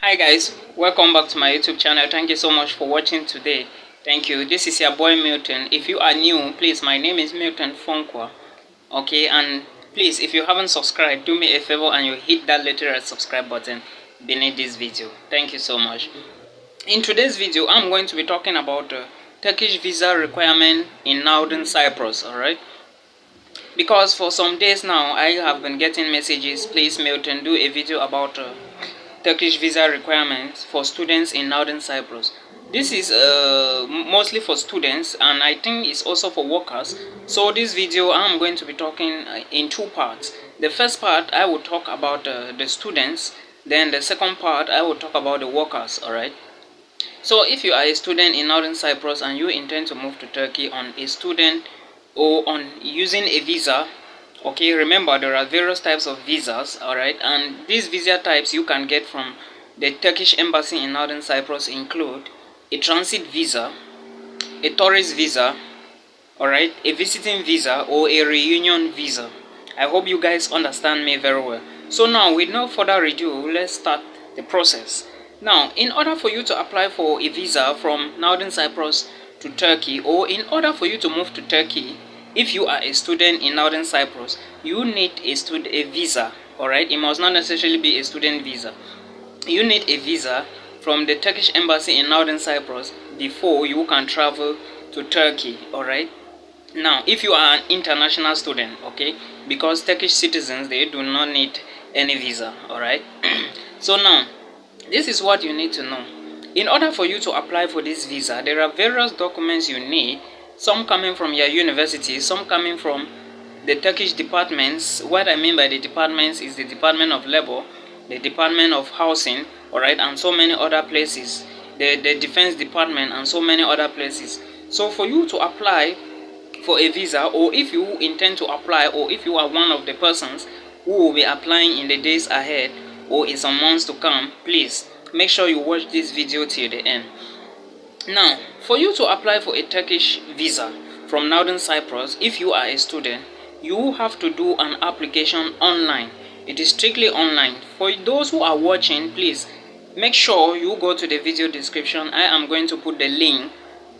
Hi guys, welcome back to my YouTube channel. Thank you so much for watching today. Thank you. This is your boy Milton. If you are new, please, my name is Milton Fonkwa. Okay, and please, if you haven't subscribed, do me a favor and you hit that little red subscribe button beneath this video. Thank you so much. In today's video, I'm going to be talking about the Turkish visa requirement in Northern Cyprus. Alright, because for some days now I have been getting messages, please Milton, do a video about Turkish visa requirements for students in Northern Cyprus. This is mostly for students, and I think it's also for workers. So this video I'm going to be talking in two parts. The first part I will talk about the students, then the second part I will talk about the workers. Alright, so if you are a student in Northern Cyprus and you intend to move to Turkey on a student or on using a visa, okay, remember there are various types of visas, alright, and these visa types you can get from the Turkish embassy in Northern Cyprus include a transit visa, a tourist visa, alright, a visiting visa, or a reunion visa. I hope you guys understand me very well. So now, with no further ado, let's start the process. Now, in order for you to apply for a visa from Northern Cyprus to Turkey, or in order for you to move to Turkey, if you are a student in Northern Cyprus, you need a visa. Alright, it must not necessarily be a student visa. You need a visa from the Turkish embassy in Northern Cyprus before you can travel to Turkey. Alright, now if you are an international student, okay, because Turkish citizens, they do not need any visa. Alright, so now this is what you need to know. In order for you to apply for this visa, there are various documents you need, some coming from your university, some coming from the Turkish departments. What I mean by the departments is the Department of Labor, the Department of Housing, alright, and so many other places, the Defense Department, and so many other places. So for you to apply for a visa, or if you intend to apply, or if you are one of the persons who will be applying in the days ahead or in some months to come, please make sure you watch this video till the end. Now, for you to apply for a Turkish visa from Northern Cyprus, if you are a student, you have to do an application online. It is strictly online. For those who are watching, please make sure you go to the video description. I am going to put the link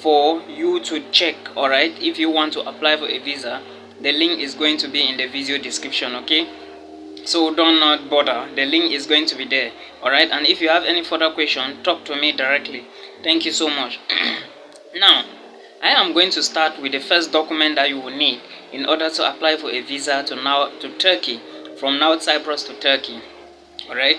for you to check. Alright, if you want to apply for a visa, the link is going to be in the video description. Okay, so do not bother, the link is going to be there. Alright, and if you have any further question, talk to me directly. Thank you so much. Now, I am going to start with the first document that you will need in order to apply for a visa to Turkey, from North Cyprus to Turkey. Alright,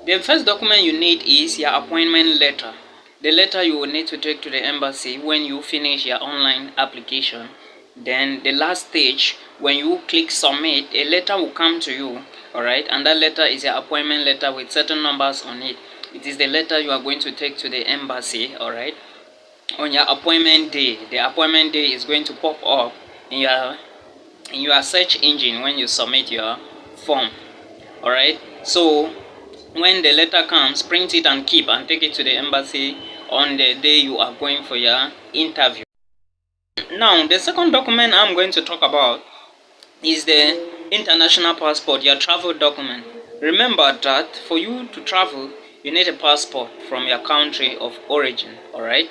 the first document you need is your appointment letter. The letter you will need to take to the embassy when you finish your online application. Then the last stage, when you click submit, a letter will come to you. Alright, and that letter is your appointment letter with certain numbers on it. It is the letter you are going to take to the embassy. Alright, on your appointment day. The appointment day is going to pop up in your search engine when you submit your form. Alright, so when the letter comes, print it and keep and take it to the embassy on the day you are going for your interview. Now, the second document I'm going to talk about is the international passport, your travel document. Remember that for you to travel, you need a passport from your country of origin. Alright,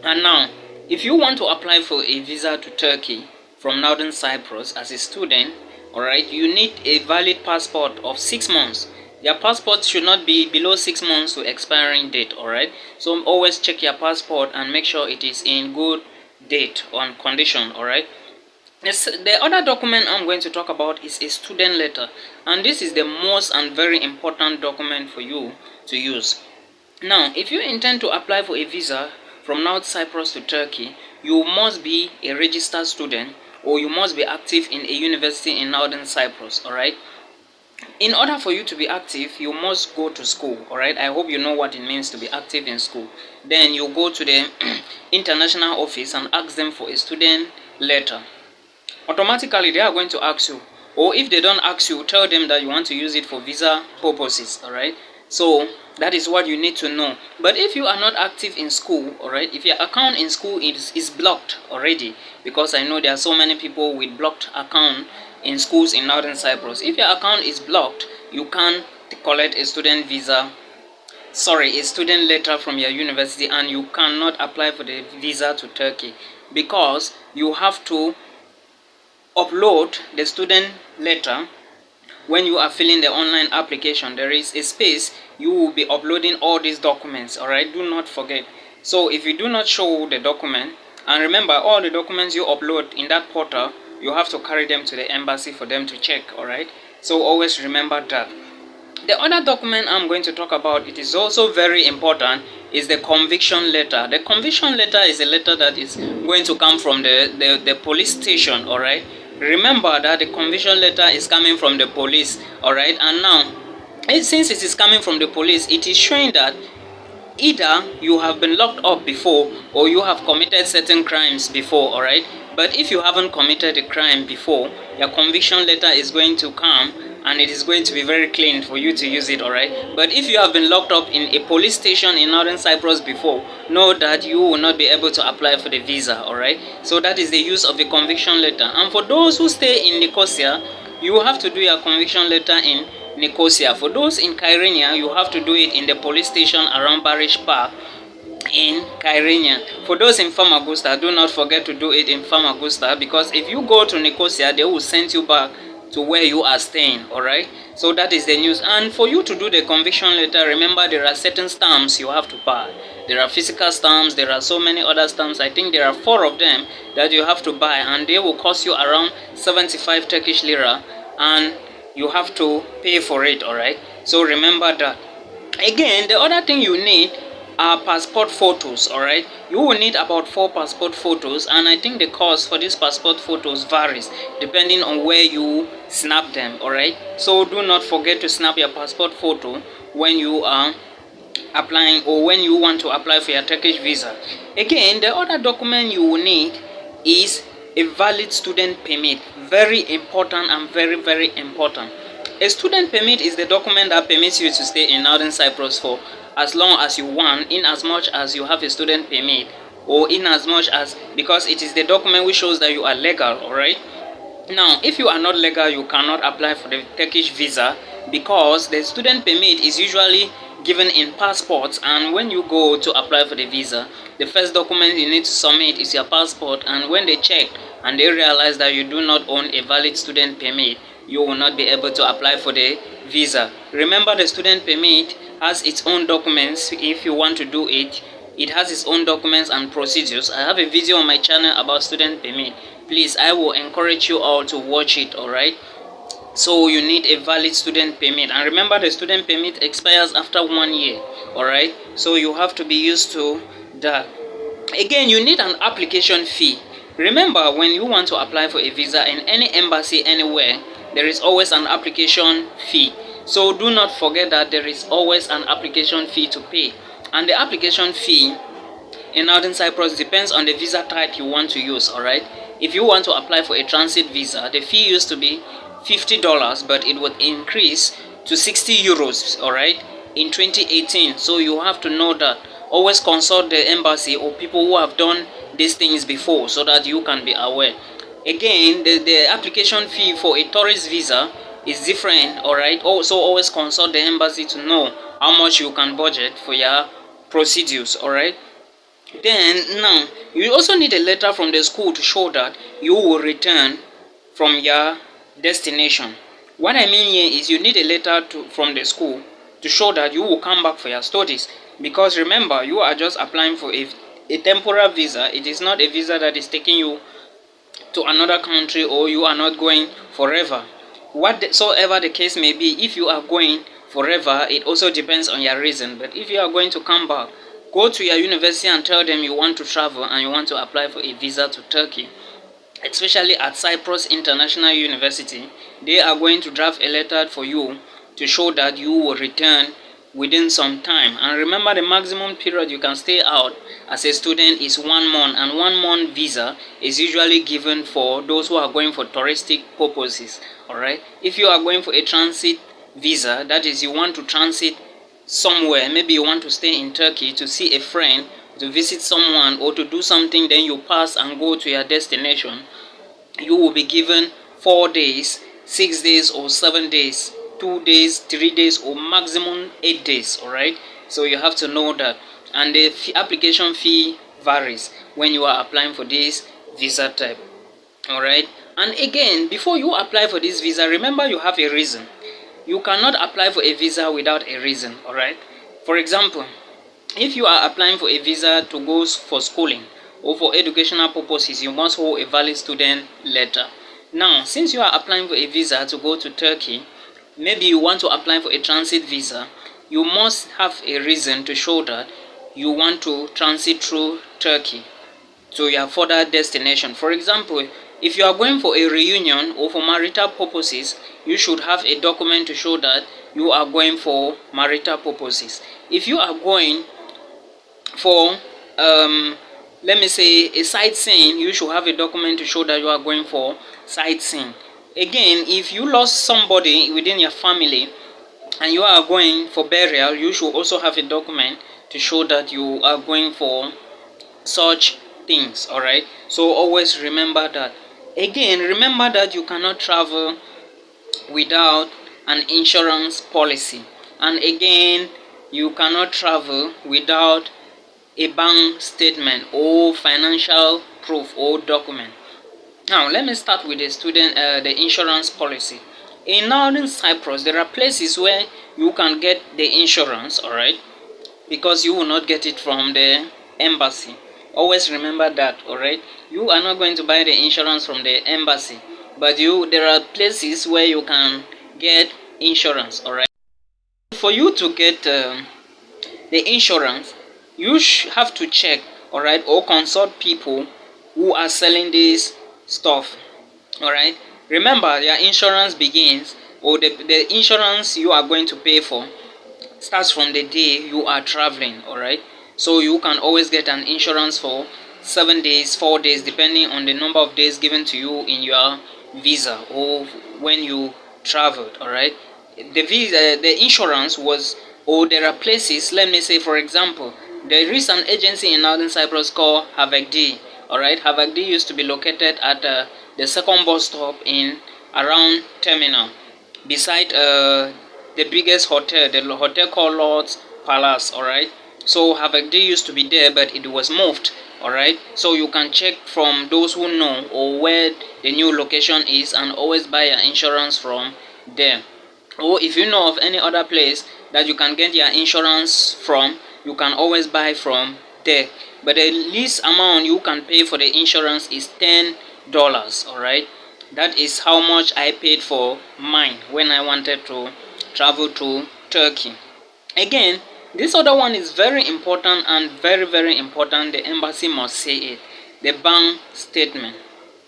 and now if you want to apply for a visa to Turkey from Northern Cyprus as a student, alright, you need a valid passport of 6 months. Your passport should not be below 6 months to expiring date. Alright, so always check your passport and make sure it is in good date on condition. Alright, the other document I'm going to talk about is a student letter, and this is the most and very important document for you to use. Now, if you intend to apply for a visa from North Cyprus to Turkey, you must be a registered student, or you must be active in a university in Northern Cyprus. Alright, in order for you to be active, you must go to school. Alright, I hope you know what it means to be active in school. Then you go to the international office and ask them for a student letter. Automatically they are going to ask you, or if they don't ask you, tell them that you want to use it for visa purposes. Alright, so that is what you need to know. But if you are not active in school, alright, if your account in school is blocked already, because I know there are so many people with blocked account in schools in Northern Cyprus. If your account is blocked, you can't collect a student visa a student letter from your university, and you cannot apply for the visa to Turkey, because you have to upload the student letter. When you are filling the online application, there is a space you will be uploading all these documents. All right, do not forget. So if you do not show the document, and remember, all the documents you upload in that portal, you have to carry them to the embassy for them to check. All right, so always remember that. The other document I'm going to talk about, it is also very important, is the conviction letter. The conviction letter is a letter that is going to come from the police station. All right, remember that the conviction letter is coming from the police. All right, and now since it is coming from the police, it is showing that either you have been locked up before, or you have committed certain crimes before. All right, but if you haven't committed a crime before, your conviction letter is going to come, and it is going to be very clean for you to use it. All right, but if you have been locked up in a police station in Northern Cyprus before, know that you will not be able to apply for the visa. All right, so that is the use of the conviction letter. And for those who stay in Nicosia, you have to do your conviction letter in Nicosia. For those in Kyrenia, you have to do it in the police station around Barish Park in Kyrenia. For those in Famagusta, do not forget to do it in Famagusta, because if you go to Nicosia, they will send you back to where you are staying. All right, so that is the news. And for you to do the conviction letter, remember there are certain stamps you have to buy. There are physical stamps, there are so many other stamps. I think there are 4 of them that you have to buy, and they will cost you around 75 Turkish lira, and you have to pay for it. All right, so remember that. Again, the other thing you need are passport photos. All right, you will need about 4 passport photos, and I think the cost for these passport photos varies depending on where you snap them. All right, so do not forget to snap your passport photo when you are applying, or when you want to apply for your Turkish visa. Again, the other document you will need is a valid student permit. Very important, and very, very important. A student permit is the document that permits you to stay in Northern Cyprus for as long as you want, in as much as you have a student permit, or in as much as, because it is the document which shows that you are legal. All right, now if you are not legal, you cannot apply for the Turkish visa, because the student permit is usually given in passports, and when you go to apply for the visa, the first document you need to submit is your passport. And when they check and they realize that you do not own a valid student permit, you will not be able to apply for the visa. Remember, the student permit has its own documents. If you want to do it, it has its own documents and procedures. I have a video on my channel about student permit. Please, I will encourage you all to watch it. All right, so you need a valid student permit, and remember, the student permit expires after 1 year. All right, so you have to be used to that. Again, you need an application fee. Remember, when you want to apply for a visa in any embassy anywhere, there is always an application fee. So do not forget that there is always an application fee to pay. And the application fee in Northern Cyprus depends on the visa type you want to use. All right, if you want to apply for a transit visa, the fee used to be $50, but it would increase to 60 euros. All right, in 2018. So you have to know that. Always consult the embassy or people who have done these things before, so that you can be aware. Again, the application fee for a tourist visa is different. All right, also always consult the embassy to know how much you can budget for your procedures. All right, then now you also need a letter from the school to show that you will return from your destination. What I mean here is you need a letter from the school to show that you will come back for your studies, because remember, you are just applying for a temporary visa. It is not a visa that is taking you to another country, or you are not going forever. Whatsoever the case may be, if you are going forever, it also depends on your reason. But if you are going to come back, go to your university and tell them you want to travel and you want to apply for a visa to Turkey. Especially at Cyprus International University, they are going to draft a letter for you to show that you will return within some time. And remember, the maximum period you can stay out as a student is 1 month, and 1 month visa is usually given for those who are going for touristic purposes. All right, if you are going for a transit visa, that is, you want to transit somewhere, maybe you want to stay in Turkey to see a friend, to visit someone, or to do something, then you pass and go to your destination, you will be given 4 days, 6 days, or 7 days, 2 days, 3 days, or maximum 8 days. All right, So you have to know that. And the application fee varies when you are applying for this visa type. Alright, and again, before you apply for this visa, remember you have a reason. You cannot apply for a visa without a reason. Alright, for example, if you are applying for a visa to go for schooling or for educational purposes, you must hold a valid student letter. Now, since you are applying for a visa to go to Turkey, maybe you want to apply for a transit visa, you must have a reason to show that you want to transit through Turkey to your further destination. For example, if you are going for a reunion or for marital purposes, you should have a document to show that you are going for marital purposes. If you are going for let me say a sightseeing, you should have a document to show that you are going for sightseeing. Again, if you lost somebody within your family and you are going for burial, you should also have a document to show that you are going for such things. All right, so always remember that. Again, remember that you cannot travel without an insurance policy, and again, you cannot travel without a bank statement or financial proof or document. Now let me start with the insurance policy. In Northern Cyprus, there are places where you can get the insurance, all right, because you will not get it from the embassy. Always remember that. All right, you are not going to buy the insurance from the embassy, but there are places where you can get insurance. All right, for you to get the insurance, you have to check, all right, or consult people who are selling this stuff. All right, remember your insurance begins, or the insurance you are going to pay for starts from the day you are traveling. All right, so you can always get an insurance for 7 days, 4 days, depending on the number of days given to you in your visa or when you traveled. All right, the insurance was, or there are places, let me say for example, there is an agency in Northern Cyprus called Havagdi. All right, Havagdi used to be located at the second bus stop in around terminal, beside the biggest hotel, the hotel called Lord's Palace. All right, so Havagdi used to be there, but it was moved. All right, so you can check from those who know or where the new location is, and always buy your insurance from there. Or if you know of any other place that you can get your insurance from, you can always buy from there. But the least amount you can pay for the insurance is $10. All right, that is how much I paid for mine when I wanted to travel to Turkey. Again, this other one is very important, and very important. The embassy must say it: the bank statement.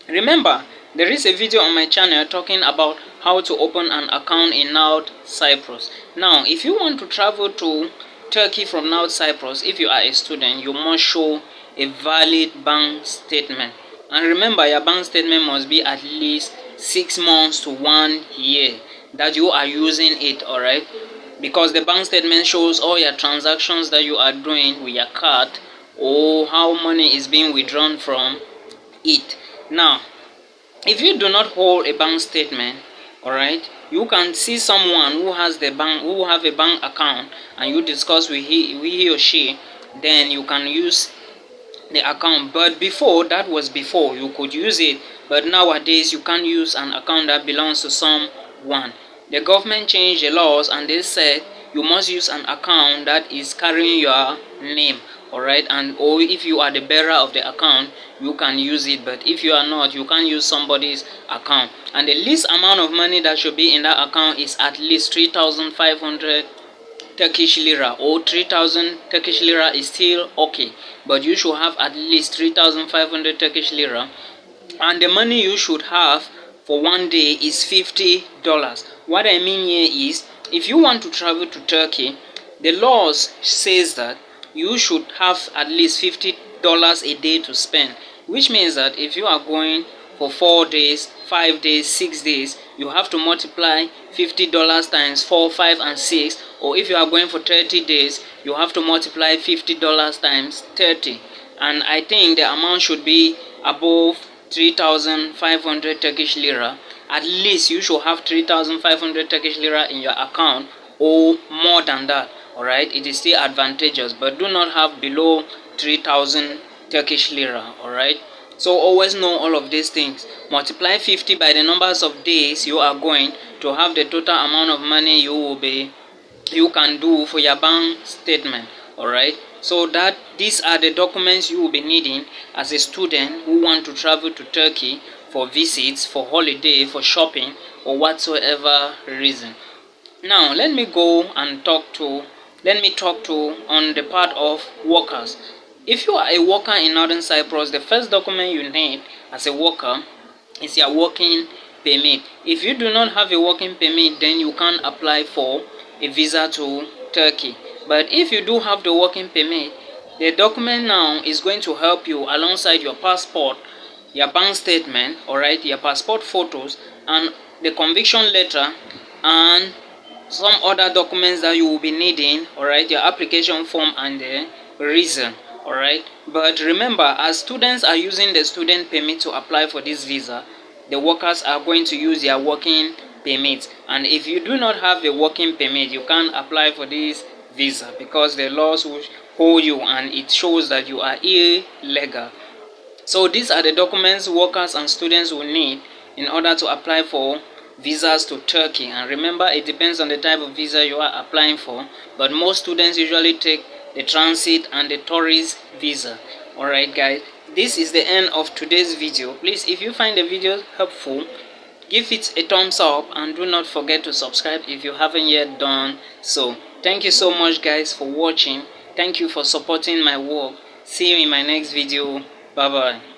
Remember, there is a video on my channel talking about how to open an account in North Cyprus. Now, if you want to travel to Turkey from North Cyprus, if you are a student, you must show a valid bank statement. And remember, your bank statement must be at least 6 months to 1 year that you are using it. All right, because the bank statement shows all your transactions that you are doing with your card, or how money is being withdrawn from it. Now, if you do not hold a bank statement, all right, you can see someone who has the bank, who have a bank account, and you discuss with he or she, then you can use the account. But before, that was before you could use it, but nowadays you can't use an account that belongs to someone. The government changed the laws, and they said you must use an account that is carrying your name. All right, and or if you are the bearer of the account, you can use it. But if you are not, you can't use somebody's account. And the least amount of money that should be in that account is at least 3,500 Turkish lira, or 3,000 Turkish lira is still okay, but you should have at least 3,500 Turkish lira. And the money you should have for 1 day is $50. What I mean here is, if you want to travel to Turkey, the laws says that you should have at least $50 a day to spend, which means that if you are going for 4 days, 5 days, 6 days, you have to multiply $50 times 4, 5, and 6. Or if you are going for 30 days, you have to multiply $50 times 30. And I think the amount should be above 3,500 Turkish lira. At least you should have 3,500 Turkish lira in your account, or more than that. Alright, it is still advantageous, but do not have below 3,000 Turkish lira. Alright, so always know all of these things. Multiply 50 by the numbers of days you are going to have the total amount of money you can do for your bank statement. Alright, so that these are the documents you will be needing as a student who want to travel to Turkey for visits, for holiday, for shopping, or whatsoever reason. Now let me talk to on the part of workers. If you are a worker in Northern Cyprus, the first document you need as a worker is your working permit. If you do not have a working permit, then you can't apply for a visa to Turkey. But if you do have the working permit, the document now is going to help you alongside your passport, your bank statement, alright, your passport photos, and the conviction letter, and some other documents that you will be needing, alright, your application form and the reason. Alright, but remember, as students are using the student permit to apply for this visa, the workers are going to use their working permit. And if you do not have the working permit, you can't apply for this visa because the laws will hold you and it shows that you are illegal. So these are the documents workers and students will need in order to apply for visas to Turkey. And remember, it depends on the type of visa you are applying for, but most students usually take the transit and the tourist visa. Alright guys, this is the end of today's video. Please, if you find the video helpful, give it a thumbs up and do not forget to subscribe if you haven't yet done so. Thank you so much guys for watching. Thank you for supporting my work. See you in my next video. Bye bye.